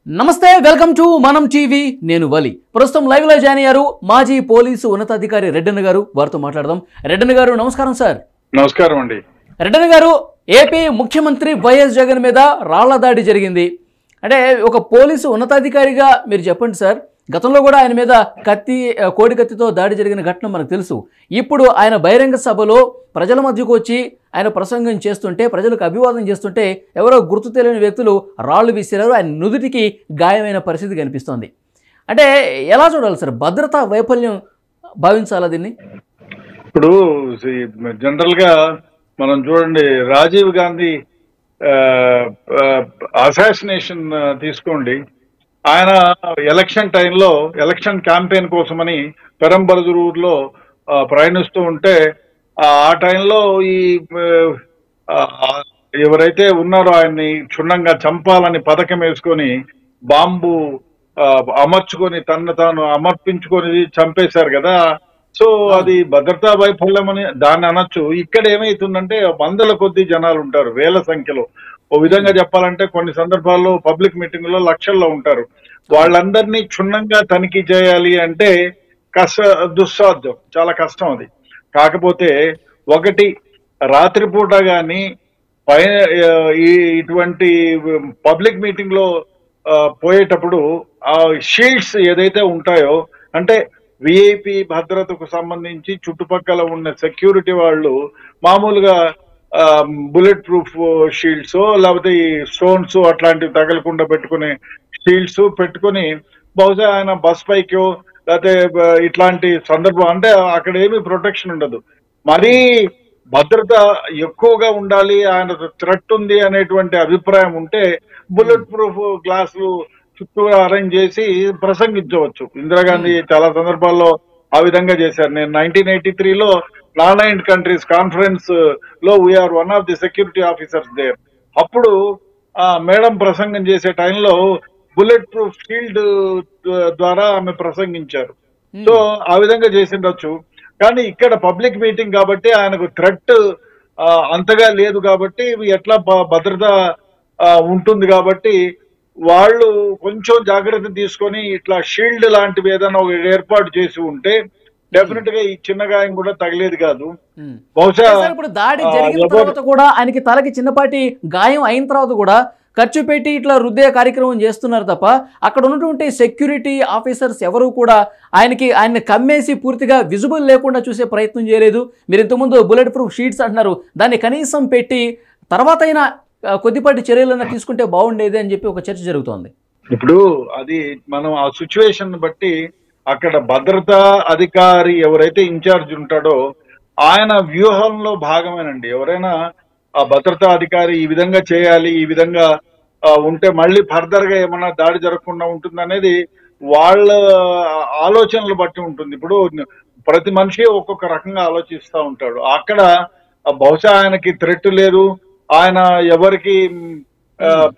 నమస్తే, welcome to మనం TV. నేను వలి. ప్రస్తుతం లైవ్ లో జాయిన్ అయ్యారు మాజీ పోలీసు ఉన్నతాధికారి రెడ్డన్న గారు. వారితో మాట్లాడదాం. రెడ్డన్న గారు నమస్కారం సార్. నమస్కారం అండి. రెడ్డన్న గారు, ఏపీ ముఖ్యమంత్రి వైఎస్ జగన్ మీద రాళ్ల దాడి జరిగింది. అంటే ఒక పోలీసు ఉన్నతాధికారిగా మీరు చెప్పండి సార్, గతంలో కూడా ఆయన మీద కోడి కత్తితో దాడి జరిగిన ఘటన మనకు తెలుసు. ఇప్పుడు ఆయన బహిరంగ సభలో ప్రజల మధ్యకు వచ్చి ఆయన ప్రసంగం చేస్తుంటే, ప్రజలకు అభివాదం చేస్తుంటే ఎవరో గుర్తు తెలియని వ్యక్తులు రాళ్లు విసిరారు. ఆయన నుదుటికి గాయమైన పరిస్థితి కనిపిస్తోంది. అంటే ఎలా చూడాలి సార్? భద్రతా వైఫల్యం భావించాలా దీన్ని? ఇప్పుడు జనరల్ గా మనం చూడండి, రాజీవ్ గాంధీ అసాసినేషన్ తీసుకోండి. ఆయన ఎలక్షన్ టైంలో ఎలక్షన్ క్యాంపెయిన్ కోసమని పెరంబరదూరులో ప్రయాణిస్తూ ఉంటే ఆ టైంలో ఈ ఎవరైతే ఉన్నారో ఆయన్ని క్షుణ్ణంగా చంపాలని పథకం వేసుకొని బాంబు అమర్చుకొని తను తాను అమర్పించుకొని చంపేశారు కదా. సో అది భద్రతా వైఫల్యం అని దాన్ని అనొచ్చు. ఇక్కడ ఏమైతుందంటే వందల కొద్ది జనాలు ఉంటారు, వేల సంఖ్యలో. ఓ విధంగా చెప్పాలంటే కొన్ని సందర్భాల్లో పబ్లిక్ మీటింగ్ లో లక్షల్లో ఉంటారు. వాళ్ళందరినీ క్షుణ్ణంగా తనిఖీ చేయాలి అంటే దుస్సాధ్యం, చాలా కష్టం అది. కాకపోతే ఒకటి, రాత్రిపూట గాని పైన ఇటువంటి పబ్లిక్ మీటింగ్ లో పోయేటప్పుడు ఆ షీల్డ్స్ ఏదైతే ఉంటాయో, అంటే విఐపి భద్రతకు సంబంధించి చుట్టుపక్కల ఉన్న సెక్యూరిటీ వాళ్ళు మామూలుగా బుల్లెట్ ప్రూఫ్ షీల్డ్స్ లేకపోతే ఈ స్టోన్స్ అట్లాంటివి తగలకుండా పెట్టుకునే షీల్డ్స్ పెట్టుకుని, బహుశా ఆయన బస్ పైకో లేకపోతే ఇట్లాంటి సందర్భం అంటే అక్కడ ఏమీ ప్రొటెక్షన్ ఉండదు. మరీ భద్రత ఎక్కువగా ఉండాలి, ఆయన థ్రెట్ ఉంది అనేటువంటి అభిప్రాయం ఉంటే బుల్లెట్ ప్రూఫ్ గ్లాసులు చుట్టూ అరేంజ్ చేసి ప్రసంగించవచ్చు. ఇందిరాగాంధీ చాలా సందర్భాల్లో ఆ విధంగా చేశారు. నేను 1983లో నాన్ కంట్రీస్ కాన్ఫరెన్స్ లో we are one of the security officers there. అప్పుడు మేడం ప్రసంగం చేసే టైంలో బుల్లెట్ ప్రూఫ్ షీల్డ్ ద్వారా ఆమె ప్రసంగించారు. సో ఆ విధంగా చేసిండొచ్చు. కానీ ఇక్కడ పబ్లిక్ మీటింగ్ కాబట్టి ఆయనకు థ్రెట్ అంతగా లేదు కాబట్టి ఎట్లా భద్రత ఉంటుంది కాబట్టి వాళ్ళు కొంచెం జాగ్రత్త తీసుకొని ఇట్లా షీల్డ్ లాంటివి ఏదైనా ఏర్పాటు చేసి ఉంటే డెఫినెట్ గా ఈ చిన్న గాయం కూడా తగిలేది కాదు. బహుశా ఇప్పుడు దాడి జరిగిన తర్వాత కూడా ఆయనకి తలకి చిన్నపాటి గాయం అయిన తర్వాత కూడా ఖర్చు పెట్టి ఇట్లా రుద్దే కార్యక్రమం చేస్తున్నారు తప్ప అక్కడ ఉన్నటువంటి సెక్యూరిటీ ఆఫీసర్స్ ఎవరు కూడా ఆయన్ని కమ్మేసి పూర్తిగా విజిబుల్ లేకుండా చూసే ప్రయత్నం చేయలేదు. మీరు ఇంతకుముందు బుల్లెట్ ప్రూఫ్ షీట్స్ అంటున్నారు, దాన్ని కనీసం పెట్టి తర్వాత అయినా కొద్దిపాటి చర్యలన్నా తీసుకుంటే బాగుండేది అని చెప్పి ఒక చర్చ జరుగుతోంది. ఇప్పుడు అది మనం ఆ సిచ్యువేషన్ బట్టి అక్కడ భద్రతా అధికారి ఎవరైతే ఇన్ఛార్జ్ ఉంటాడో ఆయన వ్యూహంలో భాగమేనండి. ఎవరైనా ఆ భద్రతా అధికారి ఈ విధంగా చేయాలి, ఈ విధంగా ఉంటే మళ్ళీ ఫర్దర్ గా ఏమన్నా దాడి జరగకుండా ఉంటుంది అనేది వాళ్ళ ఆలోచనలు బట్టి ఉంటుంది. ఇప్పుడు ప్రతి మనిషి ఒక్కొక్క రకంగా ఆలోచిస్తూ ఉంటాడు. అక్కడ బహుశా ఆయనకి థ్రెట్ లేదు, ఆయన ఎవరికి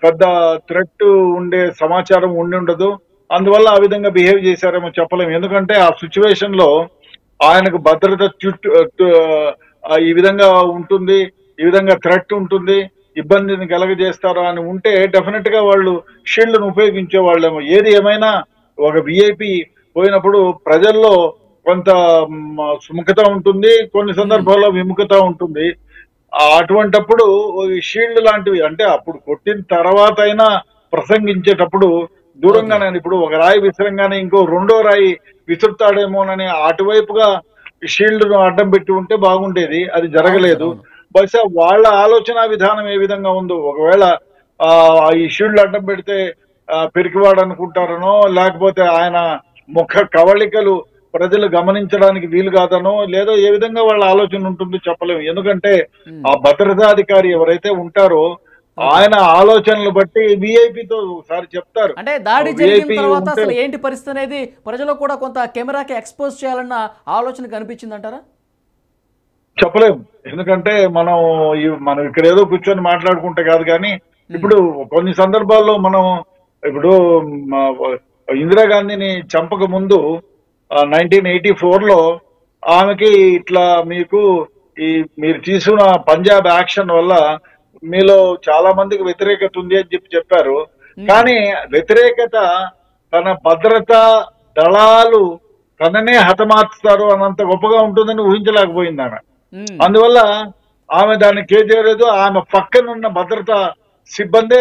పెద్ద థ్రెట్ ఉండే సమాచారం ఉండి ఉండదు, అందువల్ల ఆ విధంగా బిహేవ్ చేశారేమో చెప్పలేము. ఎందుకంటే ఆ సిచ్యువేషన్ లో ఆయనకు భద్రత ఈ విధంగా ఉంటుంది, ఈ విధంగా థ్రెట్ ఉంటుంది, ఇబ్బందిని కలగజేస్తారు అని ఉంటే డెఫినెట్ గా వాళ్ళు షీల్డ్ను ఉపయోగించే వాళ్ళేమో. ఏది ఏమైనా ఒక విఐపి పోయినప్పుడు ప్రజల్లో కొంత సుముఖత ఉంటుంది, కొన్ని సందర్భాల్లో విముఖత ఉంటుంది. అటువంటప్పుడు షీల్డ్ లాంటివి అంటే అప్పుడు కొట్టిన తర్వాత అయినా ప్రసంగించేటప్పుడు దూరంగానే, ఇప్పుడు ఒక రాయి విసరంగానే ఇంకో రెండో రాయి విసురుతాడేమోనని అటువైపుగా షీల్డ్ ను అడ్డం పెట్టి ఉంటే బాగుండేది. అది జరగలేదు. బహుశా వాళ్ళ ఆలోచన విధానం ఏ విధంగా ఉందో, ఒకవేళ ఈ షీల్డ్ అడ్డం పెడితే పెరికివాడు అనుకుంటారనో, లేకపోతే ఆయన ముఖ కవళికలు ప్రజలు గమనించడానికి వీలు కాదనో, లేదో ఏ విధంగా వాళ్ళ ఆలోచన ఉంటుందో చెప్పలేము. ఎందుకంటే ఆ భద్రతాధికారి ఎవరైతే ఉంటారో ఆయన ఆలోచనలు బట్టి విఐపితో ఒకసారి చెప్తారు. అంటే దాడి జరిగిన తర్వాత అసలు ఏంటి పరిస్థితి అనేది ప్రజలకు కూడా కొంత కెమెరాకి ఎక్స్పోజ్ చేయాలన్న ఆలోచన కనిపించింది అంటారా? చెప్పలేము. ఎందుకంటే మనం ఇక్కడ ఏదో కూర్చొని మాట్లాడుకుంటే కాదు. కానీ ఇప్పుడు కొన్ని సందర్భాల్లో మనం ఇప్పుడు ఇందిరాగాంధీని చంపక ముందు 1984లో ఆమెకి ఇట్లా మీరు తీసుకున్న పంజాబ్ యాక్షన్ వల్ల మీలో చాలా మందికి వ్యతిరేకత ఉంది అని చెప్పారు. కానీ వ్యతిరేకత తన భద్రతా దళాలు తననే హతమార్చుతారు అన్నంత గొప్పగా ఉంటుందని ఊహించలేకపోయింది ఆమె. అందువల్ల ఆమె దాన్ని కేజేయలేదు. ఆమె పక్కనున్న భద్రతా సిబ్బందే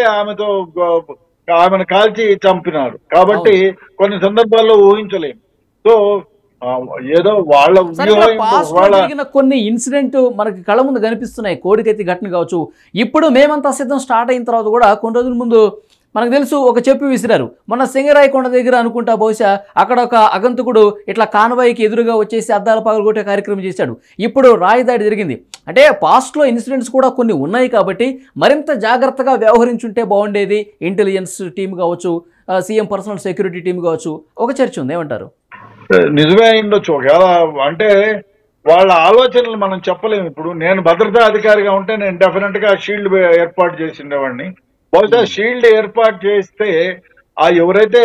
ఆమెను కాల్చి చంపినారు. కాబట్టి కొన్ని సందర్భాల్లో ఊహించలేము. సో ఏదో వాళ్ళ జరిగిన కొన్ని ఇన్సిడెంట్ మనకి కళ్ళ ముందు కనిపిస్తున్నాయి. కోడికత్తి ఘటన కావచ్చు. ఇప్పుడు మేమంతా సిద్ధం స్టార్ట్ అయిన తర్వాత కూడా కొన్ని రోజుల ముందు మనకు తెలుసు ఒక చెప్పు విసిరారు. మొన్న సింగరాయకొండ దగ్గర అనుకుంటా, బహుశా అక్కడ ఒక అగంతకుడు ఇట్లా కాన్వాయ్కి ఎదురుగా వచ్చేసి అద్దాల పగలగొట్టే కార్యక్రమం చేశాడు. ఇప్పుడు రాయి దాడి జరిగింది. అంటే పాస్ట్లో ఇన్సిడెంట్స్ కూడా కొన్ని ఉన్నాయి కాబట్టి మరింత జాగ్రత్తగా వ్యవహరించుంటే బాగుండేది. ఇంటెలిజెన్స్ టీం కావచ్చు, సీఎం పర్సనల్ సెక్యూరిటీ టీం కావచ్చు. ఒక చర్చ ఉంది, ఏమంటారు? నిజమే అయిండొచ్చు. ఒకవేళ అంటే వాళ్ళ ఆలోచనలు మనం చెప్పలేము. ఇప్పుడు నేను భద్రతా అధికారిగా ఉంటే నేను డెఫినెట్ గా షీల్డ్ ఏర్పాటు చేసిండేవాడిని. బహుశా షీల్డ్ ఏర్పాటు చేస్తే ఎవరైతే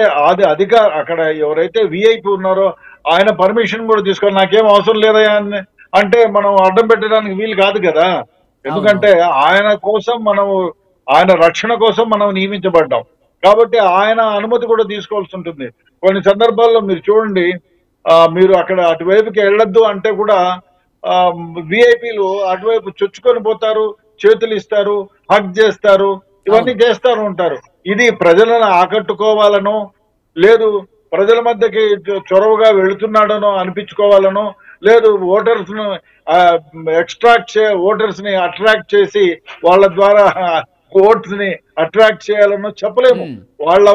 అక్కడ ఎవరైతే విఐపి ఉన్నారో ఆయన పర్మిషన్ కూడా తీసుకోవాలి. నాకేం అవసరం లేదా అంటే మనం అడ్డం పెట్టడానికి వీలు కాదు కదా. ఎందుకంటే ఆయన కోసం ఆయన రక్షణ కోసం మనం నియమించబడ్డాం కాబట్టి ఆయన అనుమతి కూడా తీసుకోవాల్సి ఉంటుంది. కొన్ని సందర్భాల్లో మీరు చూడండి, మీరు అక్కడ అటువైపుకి వెళ్ళొద్దు అంటే కూడా విఐపీలు అటువైపు చొచ్చుకొని పోతారు, చేతులు ఇస్తారు, హక్ చేస్తారు, ఇవన్నీ చేస్తారు ఉంటారు. ఇది ప్రజలను ఆకట్టుకోవాలనో లేదు ప్రజల మధ్యకి చొరవగా వెళుతున్నాడనో అనిపించుకోవాలనో లేదు ఓటర్స్ ను ఓటర్స్ ని అట్రాక్ట్ చేసి వాళ్ళ ద్వారా ఓట్స్ ని అట్రాక్ట్ చేయాలనో చెప్పలేము. వాళ్ళ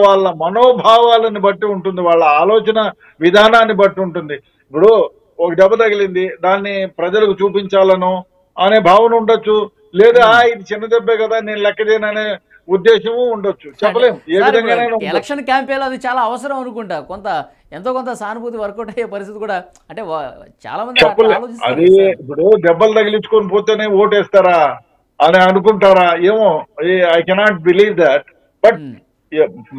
మనోభావాలను బట్టి ఉంటుంది, వాళ్ళ ఆలోచన విధానాన్ని బట్టి ఉంటుంది. ఇప్పుడు ఒక దెబ్బ తగిలింది, దాన్ని ప్రజలకు చూపించాలనో అనే భావన ఉండొచ్చు, లేదా ఇది చిన్న దెబ్బే కదా నేను లెక్క చేయననే ఉద్దేశము ఉండొచ్చు, చెప్పలేము. ఏ విధంగా ఎలక్షన్ క్యాంపెయిన్ అది చాలా అవసరం అనుకుంటా. ఎంతో కొంత సానుభూతి వర్కౌట్ అయ్యే పరిస్థితి కూడా అంటే చాలా మంది చెప్పలేదు. అది ఇప్పుడు దెబ్బలు తగిలించుకొని పోతేనే ఓటేస్తారా అని అనుకుంటారా ఏమో, I cannot believe that. But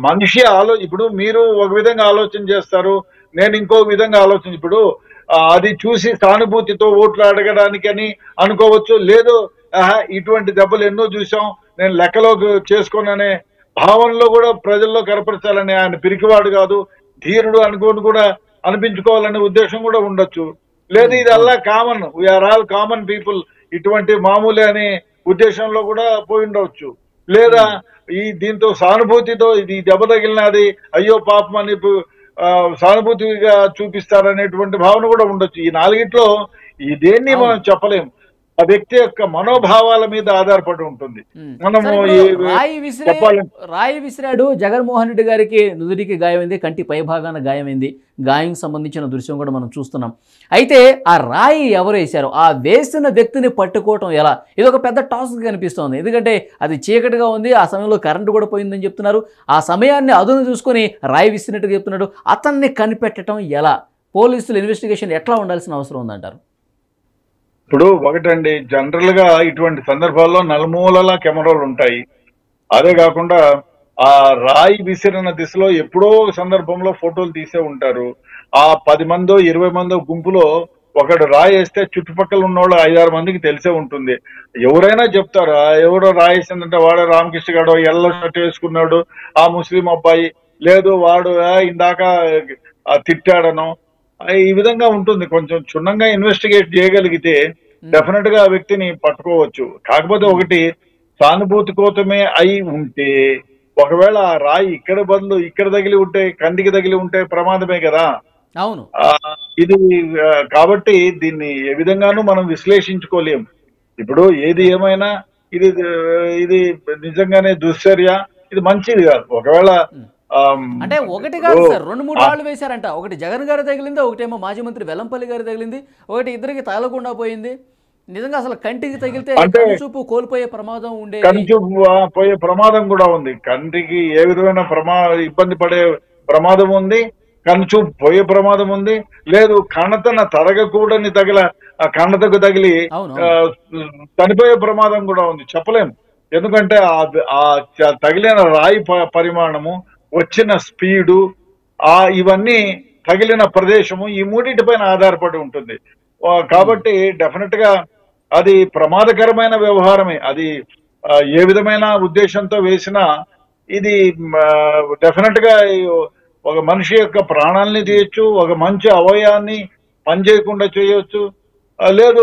మనిషి ఇప్పుడు మీరు ఒక విధంగా ఆలోచన చేస్తారు, నేను ఇంకో విధంగా ఆలోచన. ఇప్పుడు అది చూసి సానుభూతితో ఓట్లు అడగడానికి అని అనుకోవచ్చు, లేదు ఇటువంటి దెబ్బలు ఎన్నో చూసాం నేను లెక్కలోకి చేసుకోననే భావనలో కూడా ప్రజల్లో కనపరచాలని, ఆయన పిరికివాడు కాదు ధీరుడు అనుకోని కూడా అనిపించుకోవాలనే ఉద్దేశం కూడా ఉండొచ్చు. లేదు ఇది అల్లా common, we're all common people, ఇటువంటి మామూలే అనే ఉద్దేశంలో కూడా పోయి ఉండవచ్చు. లేదా దీంతో సానుభూతితో ఇది దెబ్బ తగిలినది అయ్యో పాపం అని సానుభూతిగా చూపిస్తారనేటువంటి భావన కూడా ఉండొచ్చు. ఈ నాలుగిట్లో దేన్ని మనం చెప్పలేము. ఆ వ్యక్తి యొక్క మనోభావాల మీద ఆధారపడి ఉంటుంది. మనము రాయి విసిరాడు, జగన్మోహన్ రెడ్డి గారికి నుదురికి గాయమైంది, కంటి పై భాగాన గాయమైంది. గాయం సంబంధించిన దృశ్యం కూడా మనం చూస్తున్నాం. అయితే ఆ రాయి ఎవరు వేశారు, ఆ వేసిన వ్యక్తిని పట్టుకోవటం ఎలా, ఇది ఒక పెద్ద టాస్క్ కనిపిస్తోంది. ఎందుకంటే అది చీకటిగా ఉంది, ఆ సమయంలో కరెంటు కూడా పోయిందని చెప్తున్నారు. ఆ సమయాన్ని అదును చూసుకొని రాయి విసిరినట్టుగా చెప్తున్నాడు. అతన్ని కనిపెట్టడం ఎలా, పోలీసులు ఇన్వెస్టిగేషన్ ఎట్లా ఉండాల్సిన అవసరం ఉందంటారు? ఇప్పుడు ఒకటండి, జనరల్ గా ఇటువంటి సందర్భాల్లో నలుమూలలా కెమెరాలు ఉంటాయి. అదే కాకుండా ఆ రాయి విసిరిన దిశలో ఎప్పుడో సందర్భంలో ఫోటోలు తీసే ఉంటారు. ఆ 10 మందో 20 మందో గుంపులో ఒకడు రాయి వేస్తే చుట్టుపక్కల ఉన్నోళ్ళు 5-6 మందికి తెలిసే ఉంటుంది. ఎవరైనా చెప్తారు ఎవడో రాయి వేసిందంటే వాడు రామకృష్ణ గాడో ఎల్లో షర్ట్ వేసుకున్నాడు, ఆ ముస్లిం అబ్బాయి, లేదు వాడు ఇందాక తిట్టాడనో, ఈ విధంగా ఉంటుంది. కొంచెం క్షుణ్ణంగా ఇన్వెస్టిగేట్ చేయగలిగితే డెఫినెట్ గా ఆ వ్యక్తిని పట్టుకోవచ్చు. కాకపోతే ఒకటి, సానుభూతి కోసమే అయి ఉంటే ఒకవేళ ఆ రాయి ఇక్కడ బదులు ఇక్కడ తగిలి ఉంటే, కంటికి తగిలి ఉంటే ప్రమాదమే కదా. అవును, ఇది కాబట్టి దీన్ని ఏ విధంగానూ మనం విశ్లేషించుకోలేము. ఇప్పుడు ఏది ఏమైనా ఇది నిజంగానే దుశ్చర్య, ఇది మంచిది కాదు. ఒకవేళ అంటే ఒకటి కాదు సార్, 2-3 రాళ్ళు వేశారంట. ఒకటి జగన్ గారి తగిలింది, ఒకటేమో మాజీ మంత్రి వెల్లంపల్లి గారి తగిలింది, ఒకటి ఇద్దరికి తగలకుండా పోయింది. నిజంగా అసలు కంటికి తగిలితే కనుచూపు కోల్పోయే ప్రమాదం ఉండేది. కనుచూపు పోయే ప్రమాదం కూడా ఉంది. కంటికి ఏ విధమైన ఇబ్బంది పడే ప్రమాదం ఉంది, కనుచూపు పోయే ప్రమాదం ఉంది. లేదు కణతన తరగకూడని కణతకు తగిలి చనిపోయే ప్రమాదం కూడా ఉంది. చెప్పలేము. ఎందుకంటే ఆ తగిలిన రాయి పరిమాణము, వచ్చిన స్పీడు, ఇవన్నీ తగిలిన ప్రదేశము, ఈ మూడింటిపైన ఆధారపడి ఉంటుంది. కాబట్టి డెఫినెట్ గా అది ప్రమాదకరమైన వ్యవహారమే. అది ఏ విధమైన ఉద్దేశంతో వేసినా ఇది డెఫినెట్ గా ఒక మనిషి యొక్క ప్రాణాలని తీయొచ్చు, ఒక మంచి అవయవాన్ని పనిచేయకుండా చేయొచ్చు. లేదు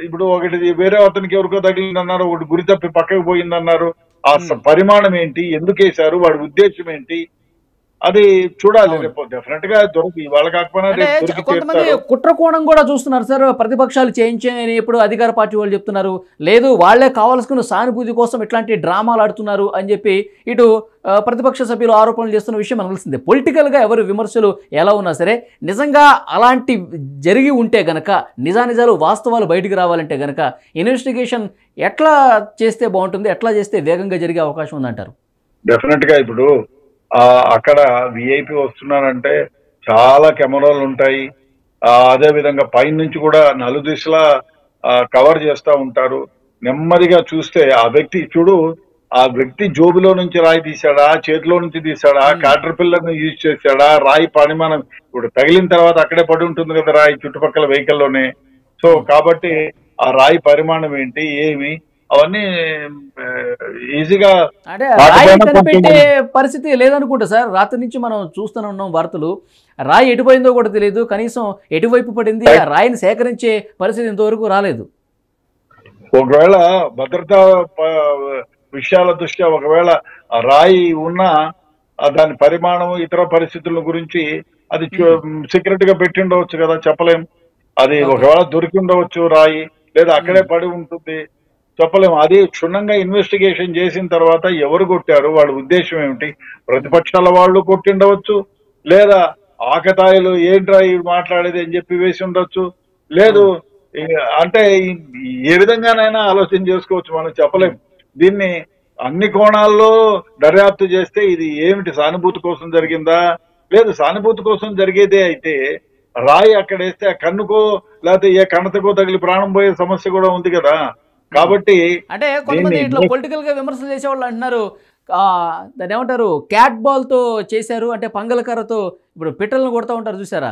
ఇప్పుడు ఒకటి వేరే అతనికి ఎవరికో తగిలిందన్నారు, ఒకటి గురి తప్పి పక్కకు పోయిందన్నారు. ఆ పరిమాణం ఏంటి, ఎందుకు వేశారు, వాడి ఉద్దేశం ఏంటి, అది చూడాలి. రేపు డెఫినెట్ గా దొరికి ఇవాళ కాకపోయినా అంటే రేపు దొరికి కొంతమంది తీరుతారు. కుట్ర కోణం కూడా చూస్తున్నారు సార్. ప్రతిపక్షాలు చేయించని ఇప్పుడు అధికార పార్టీ వాళ్ళు చెప్తున్నారు, లేదు వాళ్లే కావాల్సుకున్న సానుభూతి కోసం ఇట్లాంటి డ్రామాలు ఆడుతున్నారు అని చెప్పి ఇటు ప్రతిపక్ష సభ్యులు ఆరోపణలు చేస్తున్న విషయం మనకు తెలిసిందే. పొలిటికల్గా ఎవరు విమర్శలు ఎలా ఉన్నా సరే, నిజంగా అలాంటి జరిగి ఉంటే గనక, నిజానిజాలు వాస్తవాలు బయటికి రావాలంటే గనక ఇన్వెస్టిగేషన్ ఎట్లా చేస్తే బాగుంటుంది, ఎట్లా చేస్తే వేగంగా జరిగే అవకాశం ఉందంటారు? డెఫినెట్ గా ఇప్పుడు అక్కడ విఐపి వస్తున్నారంటే చాలా కెమెరాలు ఉంటాయి. అదే విధంగా పైన నుంచి కూడా నలుదిశలా కవర్ చేస్తూ ఉంటారు. నెమ్మదిగా చూస్తే ఆ వ్యక్తి చూడు, ఆ వ్యక్తి జోబులో నుంచి రాయి తీశాడా, చేతిలో నుంచి తీశాడా, కాటర్ పిల్లర్ ను యూజ్ చేశాడా, రాయి పరిమాణం ఇప్పుడు తగిలిన తర్వాత అక్కడే పడి ఉంటుంది కదా రాయి చుట్టుపక్కల వెహికల్లోనే. సో కాబట్టి ఆ రాయి పరిమాణం ఏంటి, ఏమి, అవన్నీ ఈజీగా అంటే రాయి కనిపెట్టే పరిస్థితి లేదనుకుంటా సార్. రాత్రి నుంచి మనం చూస్తూనే ఉన్నాం వార్తలు. రాయి ఎటుపోయిందో కూడా తెలియదు, కనీసం ఎటువైపు పడింది ఆ రాయిని సేకరించే పరిస్థితి ఇంతవరకు రాలేదు. ఒకవేళ భద్రతా విషయాల దృష్ట్యా ఒకవేళ రాయి ఉన్నా దాని పరిమాణం ఇతర పరిస్థితుల గురించి అది సీక్రెట్ గా పెట్టి ఉండవచ్చు కదా, చెప్పలేం. అది ఒకవేళ దొరికి ఉండవచ్చు రాయి, లేదా అక్కడే పడి ఉంటుంది, చెప్పలేము. అది క్షుణ్ణంగా ఇన్వెస్టిగేషన్ చేసిన తర్వాత ఎవరు కొట్టారు, వాళ్ళ ఉద్దేశం ఏమిటి, ప్రతిపక్షాల వాళ్ళు కొట్టిండవచ్చు, లేదా ఆకతాయిలు ఏంట్రా మాట్లాడేది అని చెప్పి వేసి ఉండొచ్చు, లేదు అంటే ఏ విధంగానైనా ఆలోచన చేసుకోవచ్చు, మనం చెప్పలేం. దీన్ని అన్ని కోణాల్లో దర్యాప్తు చేస్తే ఇది ఏమిటి, సానుభూతి కోసం జరిగిందా, లేదు సానుభూతి కోసం జరిగేదే అయితే రాయి అక్కడ వేస్తే ఆ కన్నుకో లేకపోతే ఏ కణతకో తగిలి ప్రాణం పోయే సమస్య కూడా ఉంది కదా. కాబట్టి అంటే కొంతమంది ఇట్లా పొలిటికల్ గా విమర్శలు చేసేవాళ్ళు అంటున్నారు, దాన్ని ఏమంటారు, క్యాట్ బాల్ తో చేశారు, అంటే పంగలకర్రతో ఇప్పుడు పిట్టలను కొడతా ఉంటారు చూసారా,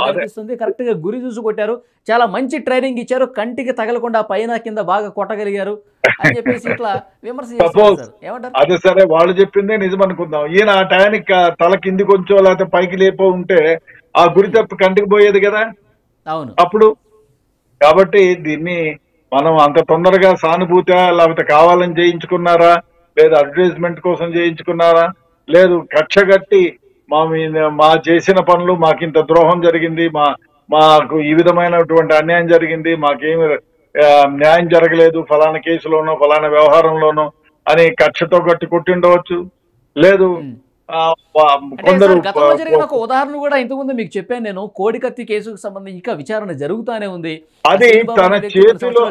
కనిపిస్తుంది. కరెక్ట్ గా గురి చూసి కొట్టారు, చాలా మంచి ట్రైనింగ్ ఇచ్చారు, కంటికి తగలకుండా పైన కింద బాగా కొట్టగలిగారు అని చెప్పేసి ఇట్లా విమర్శ చేస్తారు. ఏమంటారు? అదే సరే, వాళ్ళు చెప్పిందే నిజం అనుకుందాం. ఈయన ఆ టయానికి తల కింది కొంచెం లేకపోతే పైకి లేపో ఉంటే ఆ గురి తప్పి కంటికి పోయేది కదా. అవును. అప్పుడు కాబట్టి దీన్ని మనం అంత తొందరగా సానుభూతి లేకపోతే కావాలని చేయించుకున్నారా, లేదా అడ్వర్టైజ్మెంట్ కోసం చేయించుకున్నారా, లేదు కక్షగట్టి మా చేసిన పనులు మాకింత ద్రోహం జరిగింది, మాకు ఈ విధమైనటువంటి అన్యాయం జరిగింది, మాకేమి న్యాయం జరగలేదు ఫలానా కేసులోనో ఫలానా వ్యవహారంలోనో అని కక్షతో గట్టి కొట్టిండవచ్చు. లేదు కొందరు జరిగిన ఒక ఉదాహరణ కూడా ఇంతకుముందు మీకు చెప్పాను నేను, కోడికత్తి కేసుకు సంబంధించి ఇంకా విచారణ జరుగుతూనే ఉంది. అది తన చేతిలో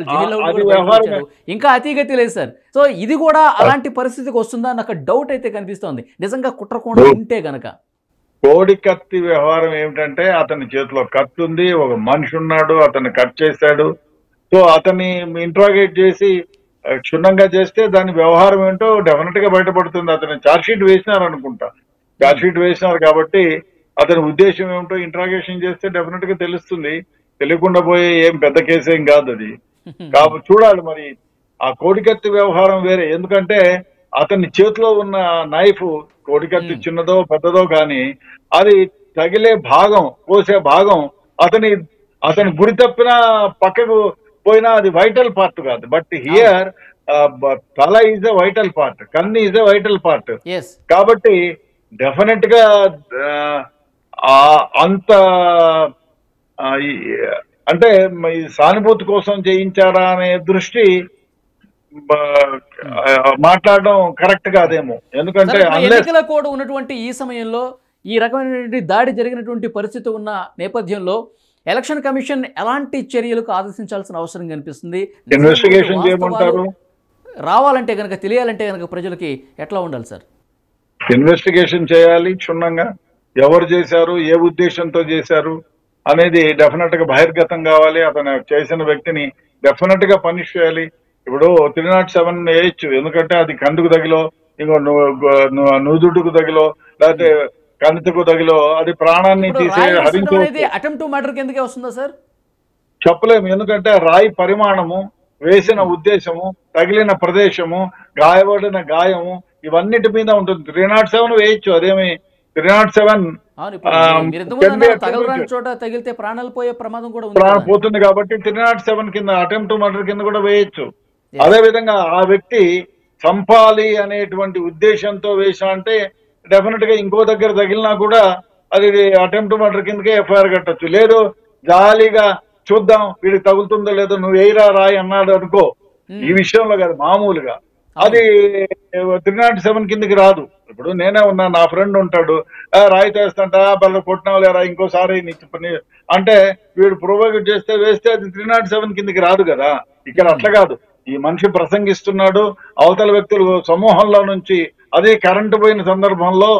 ఇంకా అతిగతి లేదు సార్. సో ఇది కూడా అలాంటి పరిస్థితికి వస్తుందా నాకు డౌట్ అయితే కనిపిస్తోంది, నిజంగా కుట్రకోణం ఉంటే గనక. కోడికత్తి వ్యవహారం ఏమిటంటే అతని చేతిలో కత్తి ఉంది, ఒక మనిషి ఉన్నాడు, అతన్ని కట్ చేశాడు. సో అతన్ని ఇంట్రాగేట్ చేసి క్షుణ్ణంగా చేస్తే దాని వ్యవహారం ఏంటో డెఫినెట్ గా బయటపడుతుంది. అతను ఛార్జ్ షీట్ వేసినారు అనుకుంటా, ఛార్జ్ షీట్ వేసినారు కాబట్టి అతని ఉద్దేశం ఏమిటో ఇంట్రాగేషన్ చేస్తే డెఫినెట్ గా తెలుస్తుంది. తెలియకుండా పోయే ఏం పెద్ద కేసు ఏం కాదు అది. కాబట్టి చూడాలి మరి. ఆ కోడికత్తి వ్యవహారం వేరే, ఎందుకంటే అతని చేతిలో ఉన్న నైఫ్ కోడికత్తి చిన్నదో పెద్దదో కానీ అది తగిలే భాగం, కోసే భాగం అతని గురి తప్పిన పక్కకు పోయినా అది వైటల్ పార్ట్ కాదు. బట్ హియర్ తల ఈజ్ ఎ వైటల్ పార్ట్, కన్ను ఈజ్ ఎ వైటల్ పార్ట్. కాబట్టి డెఫినెట్ గా అంత అంటే సానుభూతి కోసం చేయించారా అనే దృష్టి మాట్లాడడం కరెక్ట్ కాదేమో. ఎందుకంటే ఎన్నికల కోడ్ ఉన్నటువంటి ఈ సమయంలో ఈ రకమైనటువంటి దాడి జరిగినటువంటి పరిస్థితి ఉన్న నేపథ్యంలో ఎలక్షన్ కమిషన్ ఎలాంటి చర్యలకు ఆదేశించాల్సిన అవసరం కనిపిస్తుంది? ఇన్వెస్టిగేషన్ చేయమంటారు రావాలంటే కనుక, తెలియాలంటే కనుక ప్రజలకి ఎట్లా ఉండాలి సార్? ఇన్వెస్టిగేషన్ చేయాలి క్షుణ్ణంగా, ఎవరు చేశారు, ఏ ఉద్దేశంతో చేశారు అనేది డెఫినెట్ గా బహిర్గతం కావాలి. అతను చేసిన వ్యక్తిని డెఫినెట్ గా పనిష్ చేయాలి. ఇప్పుడు 307 వేయచ్చు, ఎందుకంటే అది కందుకు తగిలో, ఇంకో నూదుడుకు తగిలో, లేకపోతే కణితకు తగిలో అది ప్రాణాన్ని తీసే అటెంప్ట్ మర్డర్ కిందకే వస్తుందా సార్? చెప్పలేము. ఎందుకంటే రాయి పరిమాణము, వేసిన ఉద్దేశము, తగిలిన ప్రదేశము, గాయపడిన గాయం ఇవన్నిటి మీద ఉంటుంది. 307 వేయచ్చు, అదేమి 307 అవును, ఇప్పుడు మీరు ఇంతకుముందు అన్నారు, తగలరాని చోట తగిలితే ప్రాణాలు పోయే ప్రమాదం కూడా ఉంది కదా. పోతుంది కాబట్టి 307 కింద అటెంప్ట్ మర్డర్ కింద కూడా వేయచ్చు. అదే విధంగా ఆ వ్యక్తి చంపాలి అనేటువంటి ఉద్దేశంతో వేసా అంటే డెఫినెట్ గా ఇంకో దగ్గర తగిలినా కూడా అది అటెంప్ట్ మర్డర్ కిందకే ఎఫ్ఐఆర్ కట్టొచ్చు. లేదు జాలీగా చూద్దాం వీడికి తగులుతుందో లేదో, నువ్వు వేయరా రాయి అన్నాడు అనుకో, ఈ విషయంలో కాదు మామూలుగా అది 307 కిందకి రాదు. ఇప్పుడు నేనే ఉన్నా, నా ఫ్రెండ్ ఉంటాడు, రాయి తెస్తంట బల్ల కొట్టినావు లేరా ఇంకోసారి అంటే వీడు ప్రొవోకేట్ చేస్తే వేస్తే అది 307 కిందకి రాదు కదా. ఇక్కడ అట్లా కాదు, ఈ మనిషి ప్రసంగిస్తున్నాడు, అవతల వ్యక్తులు సమూహంలో నుంచి అదే కరెంటు పోయిన సందర్భంలో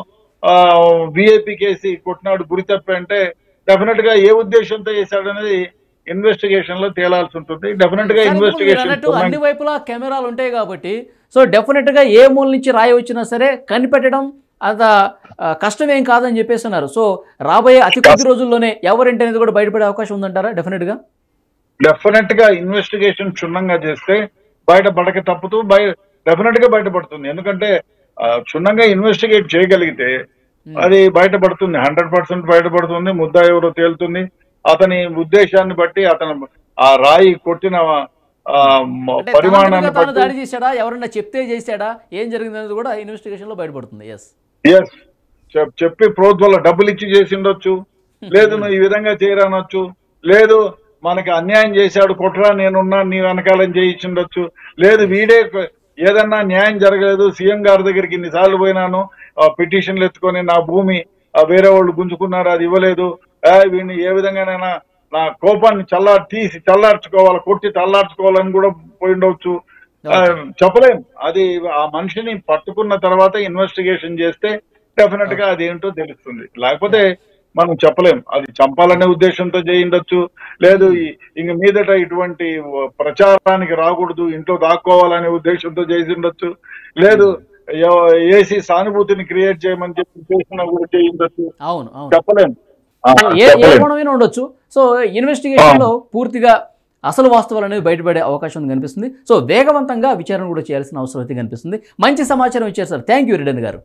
విఐపి కేసి కొట్టినాడు గురి తప్పి అంటే డెఫినెట్ గా ఏ ఉద్దేశంతో చేశాడు అనేది ఇన్వెస్టిగేషన్ లో తేలాల్సి ఉంటుంది. డెఫినెట్ గా ఇన్వెస్టిగేషన్ అన్ని వైపులా కెమెరాలు ఉంటాయి కాబట్టి సో డెఫినెట్ గా ఏ మూల నుంచి రాయి వచ్చినా సరే కనిపెట్టడం అంత కష్టమేం కాదని చెప్పేస్తున్నారు. సో రాబోయే అతి కొద్ది రోజుల్లోనే ఎవరింటి అనేది కూడా బయటపడే అవకాశం ఉందంటారా? డెఫినెట్ గా ఇన్వెస్టిగేషన్ క్షుణ్ణంగా చేస్తే బయటపడక తప్పుతూ డెఫినెట్ గా బయటపడుతుంది. ఎందుకంటే క్షుణ్ణంగా ఇన్వెస్టిగేట్ చేయగలిగితే అది బయటపడుతుంది, 100% బయటపడుతుంది. ముద్దా ఎవరో తేలుతుంది. అతని ఉద్దేశాన్ని బట్టి, అతను ఆ రాయి కొట్టిన పరిమాణాన్ని బట్టి, దాడి చేశాడా, ఎవరన్నా చెప్తే చేశాడా, ఏం జరిగిందనేది కూడా ఇన్వెస్టిగేషన్ లో బయటపడుతుంది. ఎస్ చెప్పి ప్రోద్బల డబ్బులు ఇచ్చి చేసి ఉండొచ్చు, లేదు నువ్వు ఈ విధంగా చేయరానొచ్చు, లేదు మనకి అన్యాయం చేశాడు కొట్రా నేనున్నా నీ వెనకాలని చేయించి ఉండొచ్చు, లేదు వీడే ఏదన్నా న్యాయం జరగలేదు సీఎం గారి దగ్గరికి ఇన్నిసార్లు పోయినాను పిటిషన్లు ఎత్తుకొని నా భూమి వేరే వాళ్ళు గుంజుకున్నారు అది ఇవ్వలేదు, వీడిని ఏ విధంగానైనా నా కోపాన్ని చల్లార్చుకోవాలి, కొట్టి చల్లార్చుకోవాలని కూడా పోయి ఉండవచ్చు. చెప్పలేం, అది ఆ మనిషిని పట్టుకున్న తర్వాత ఇన్వెస్టిగేషన్ చేస్తే డెఫినెట్ గా అది ఏంటో తెలుస్తుంది. లేకపోతే మనం చెప్పలేం, అది చంపాలనే ఉద్దేశంతో చేయిండొచ్చు, లేదు ఇంక మీదట ఇటువంటి ప్రచారానికి రాకూడదు ఇంట్లో దాక్కోవాలనే ఉద్దేశంతో చేసి ఉండొచ్చు, లేదు ఏసీ సానుభూతిని క్రియేట్ చేయమని చెప్పి చేసిన కూడా చేయిండొచ్చు. చెప్పలేం, ఉండొచ్చు. సో ఇన్వెస్టిగేషన్ లో పూర్తిగా అసలు వాస్తవాలు అనేది బయటపడే అవకాశం కనిపిస్తుంది. సో వేగవంతంగా విచారణ కూడా చేయాల్సిన అవసరం అయితే కనిపిస్తుంది. మంచి సమాచారం ఇచ్చారు సార్, థ్యాంక్ యూ రెడ్డి గారు.